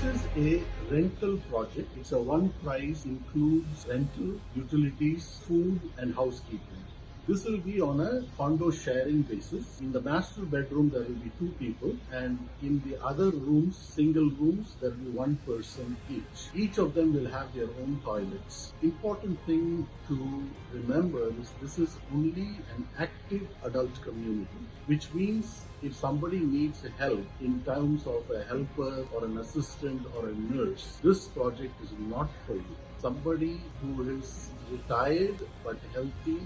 This is a rental project. It's a one price includes rental, utilities, food and housekeeping. This will be on a condo sharing basis. In the master bedroom, there will be two people, and in the other rooms, single rooms, there will be one person each. Each of them will have their own toilets. Important thing to remember is this is only an active adult community, which means if somebody needs help in terms of a helper or an assistant or a nurse, this project is not for you. Somebody who is retired but healthy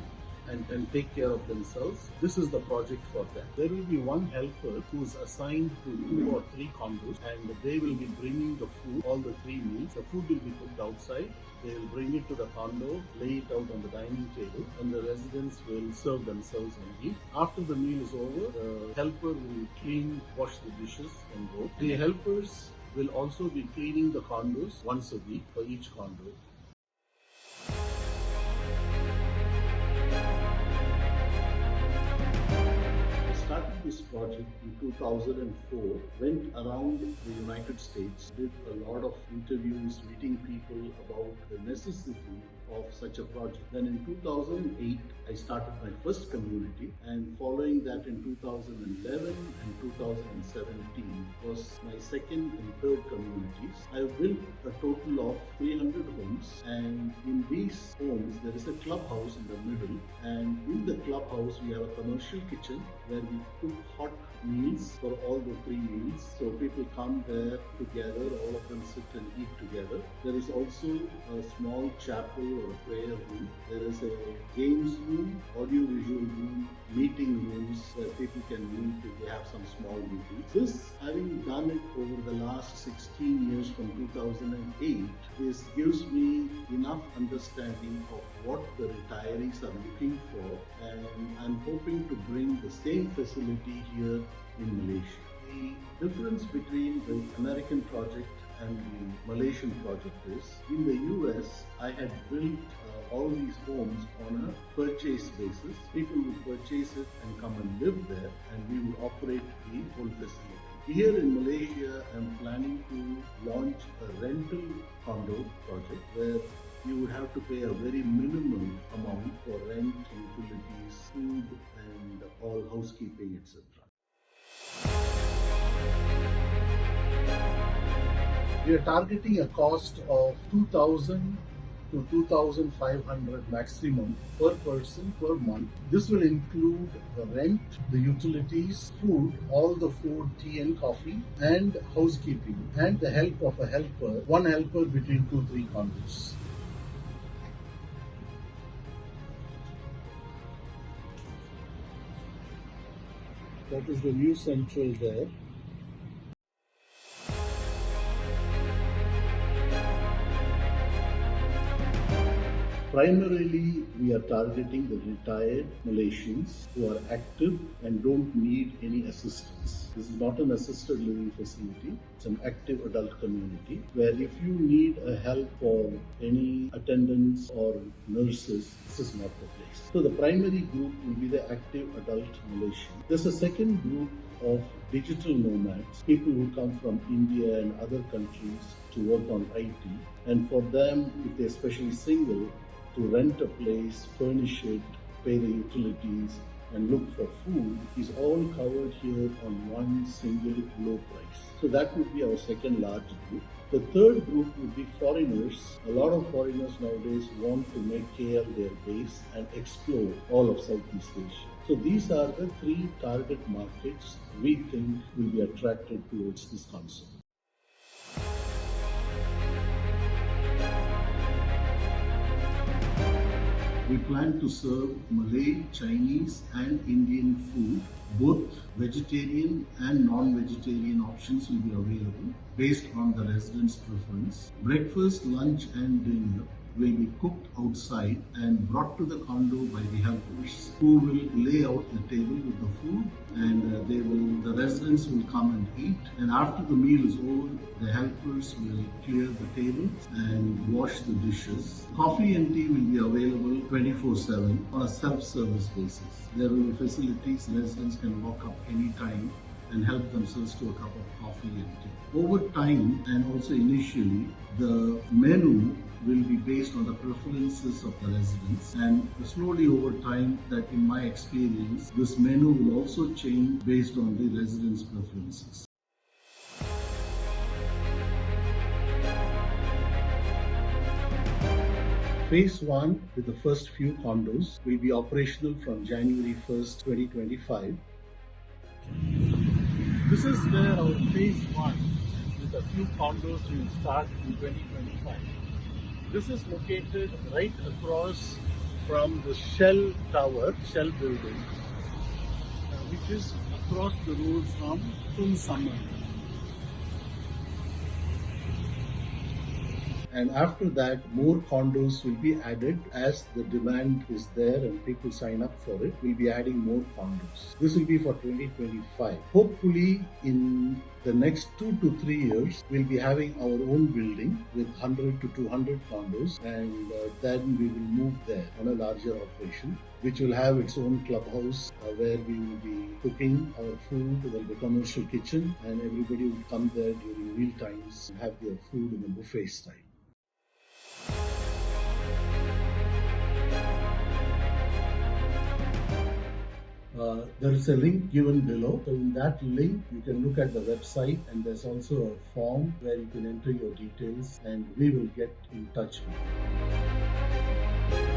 and can take care of themselves, this is the project for them. There will be one helper who is assigned to 2 or 3 condos, and they will be bringing the food, all the 3 meals. The food will be cooked outside. They will bring it to the condo, lay it out on the dining table, and the residents will serve themselves and eat. After the meal is over, the helper will clean, wash the dishes and go. The helpers will also be cleaning the condos once a week for each condo. Started this project in 2004, went around the United States, did a lot of interviews, meeting people about the necessity of such a project. Then in 2008, I started my first community, and following that in 2011 and 2017 was my second and third communities. I built a total of 300 homes, and in these homes there is a clubhouse in the middle, and in the clubhouse we have a commercial kitchen where we cook hot meals for all the 3 meals. So people come there together, all of them sit and eat together. There is also a small chapel or a prayer room. There is a games room, audio-visual room, meeting rooms where people can meet if they have some small meetings. This, having done it over the last 16 years from 2008, this gives me enough understanding of what the retirees are looking for, and I'm hoping to bring the same facility here in Malaysia. The difference between the American project and the Malaysian project is, in the US, I had built all these homes on a purchase basis. People would purchase it and come and live there, and we would operate the whole facility. Here in Malaysia, I'm planning to launch a rental condo project where you would have to pay a very minimal amount for rent, utilities, food, and all housekeeping, etc. We are targeting a cost of 2,000 to 2,500 maximum per person per month. This will include the rent, the utilities, food, all the food, tea and coffee, and housekeeping, and the help of a helper, one helper between 2-3 condos. That is the new central there. Primarily, we are targeting the retired Malaysians who are active and don't need any assistance. This is not an assisted living facility. It's an active adult community where if you need a help for any attendants or nurses, this is not the place. So the primary group will be the active adult Malaysian. There's a second group of digital nomads, people who come from India and other countries to work on IT. And for them, if they're especially single, to rent a place, furnish it, pay the utilities, and look for food is all covered here on one single low price. So that would be our second large group. The third group would be foreigners. A lot of foreigners nowadays want to make KL their base and explore all of Southeast Asia. So these are the 3 target markets we think will be attracted towards this concept. We plan to serve Malay, Chinese and Indian food. Both vegetarian and non-vegetarian options will be available based on the residents' preference. Breakfast, lunch and dinner will be cooked outside and brought to the condo by the helpers, who will lay out the table with the food, and the residents will come and eat, and after the meal is over, the helpers will clear the table and wash the dishes. Coffee and tea will be available 24/7 on a self-service basis. There will be facilities, residents can walk up anytime and help themselves to a cup of coffee and tea. Over time and also initially, the menu will be based on the preferences of the residents, and slowly over time, that in my experience, this menu will also change based on the residents' preferences. Phase 1 with the first few condos will be operational from January 1st, 2025. This is where our phase 1 with a few condos will start in 2025. This is located right across from the Shell Tower, Shell building, which is across the road from Tung Summer. And after that, more condos will be added as the demand is there and people sign up for it. We'll be adding more condos. This will be for 2025. Hopefully, in the next 2 to 3 years, we'll be having our own building with 100 to 200 condos, and then we will move there on a larger operation, which will have its own clubhouse where we will be cooking our food. There will be a commercial kitchen, and everybody will come there during meal times and have their food in a buffet style. There is a link given below. So in that link, you can look at the website, and there's also a form where you can enter your details, and we will get in touch with you.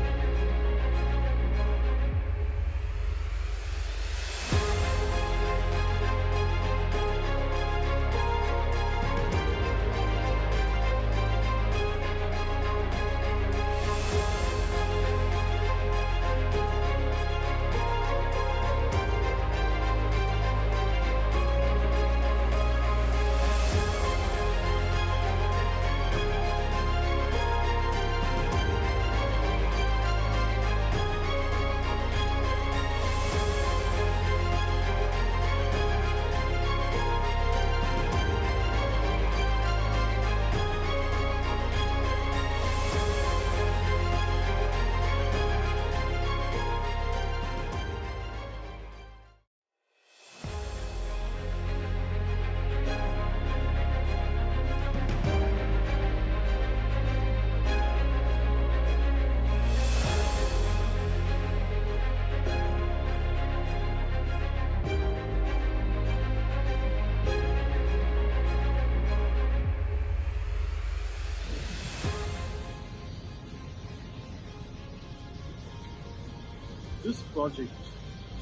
This project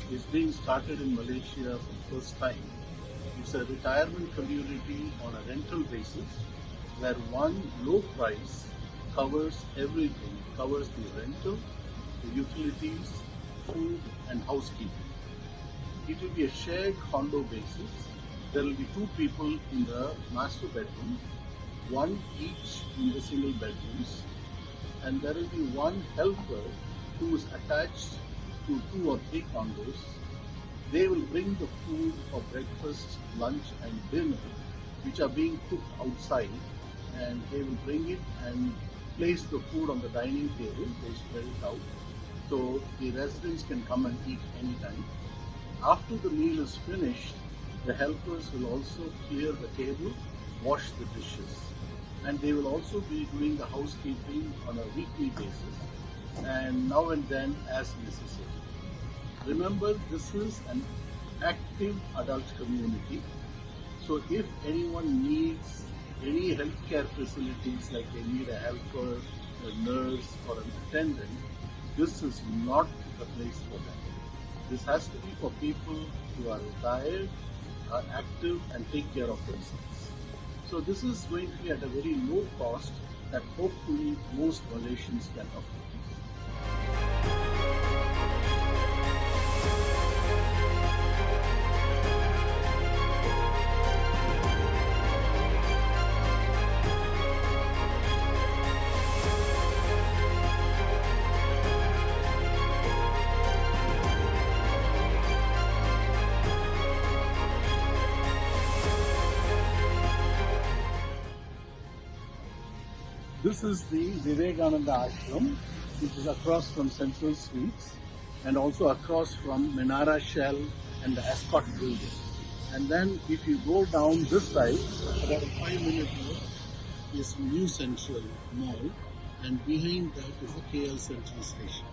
is being started in Malaysia for the first time. It's a retirement community on a rental basis where one low price covers everything, covers the rental, the utilities, food and housekeeping. It will be a shared condo basis. There will be 2 people in the master bedroom, 1 each in the single bedrooms, and there will be 1 helper who is attached to 2 or 3 condos. They will bring the food for breakfast, lunch and dinner, which are being cooked outside, and they will bring it and place the food on the dining table. They spread it out so the residents can come and eat anytime. After the meal is finished, the helpers will also clear the table, wash the dishes, and they will also be doing the housekeeping on a weekly basis and now and then as necessary. Remember, this is an active adult community, so if anyone needs any healthcare facilities, like they need a helper, a nurse or an attendant, this is not the place for them. This has to be for people who are retired, are active and take care of themselves. So this is going to be at a very low cost that hopefully most Malaysians can afford. This is the Vivekananda Ashram, which is across from Central Suites and also across from Menara Shell and the Escort building. And then if you go down this side, about a 5-minute walk is New Central Mall, and behind that is the KL Central Station.